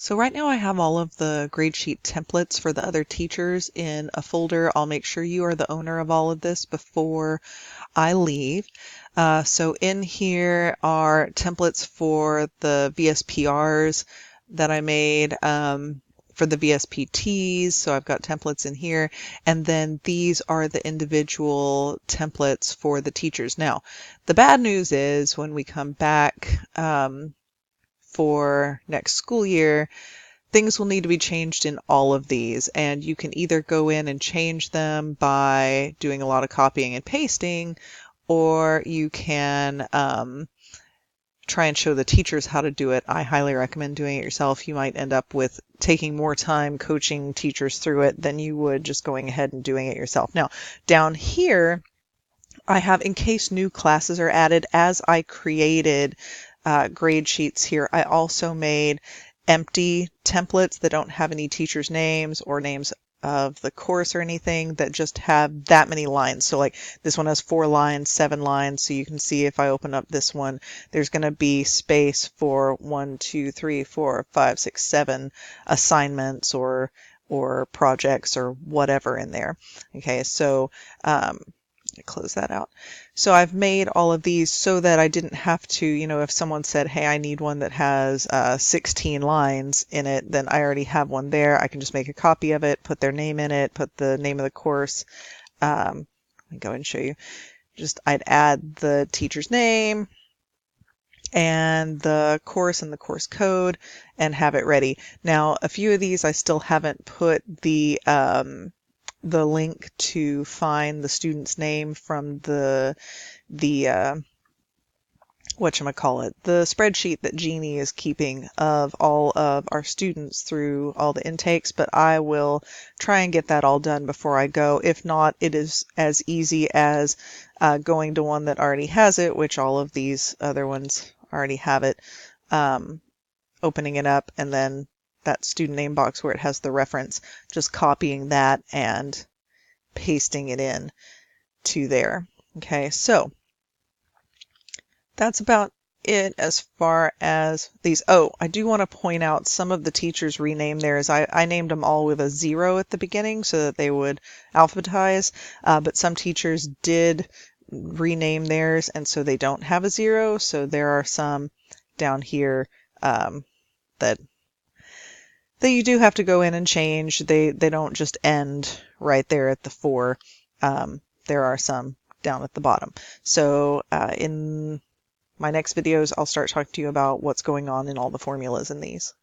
So right now I have all of the grade sheet templates for the other teachers in a folder. I'll make sure you are the owner of all of this before I leave. So in here are templates for the VSPRs that I made, for the VSPTs. So I've got templates in here. And then these are the individual templates for the teachers. Now, the bad news is when we come back, for next school year, things will need to be changed in all of these, and you can either go in and change them by doing a lot of copying and pasting, or you can try and show the teachers how to do it. I highly recommend doing it yourself. You might end up with taking more time coaching teachers through it than you would just going ahead and doing it yourself. Now, down here, I have, in case new classes are added, as I created grade sheets here, I also made empty templates that don't have any teachers' names or names of the course or anything, that just have that many lines. So like this one has 4 lines, 7 lines. So you can see if I open up this one, there's going to be space for 1, 2, 3, 4, 5, 6, 7 assignments or projects or whatever in there. Okay, so close that out. So I've made all of these so that I didn't have to, if someone said, hey, I need one that has 16 lines in it, then I already have one there. I can just make a copy of it, put their name in it, put the name of the course. Let me go and show you. I'd add the teacher's name and the course and the course code and have it ready. Now, a few of these I still haven't put the link to find the student's name from the whatchamacallit, the spreadsheet that Jeannie is keeping of all of our students through all the intakes, but I will try and get that all done before I go. If not, it is as easy as going to one that already has it, which all of these other ones already have it, opening it up, and then that student name box where it has the reference, just copying that and pasting it in to there. Okay, so that's about it as far as these. Oh, I do want to point out some of the teachers rename theirs. I named them all with a 0 at the beginning so that they would alphabetize, but some teachers did rename theirs, and so they don't have a 0. So there are some down here that you do have to go in and change. They don't just end right there at the 4. There are some down at the bottom. So in my next videos, I'll start talking to you about what's going on in all the formulas in these.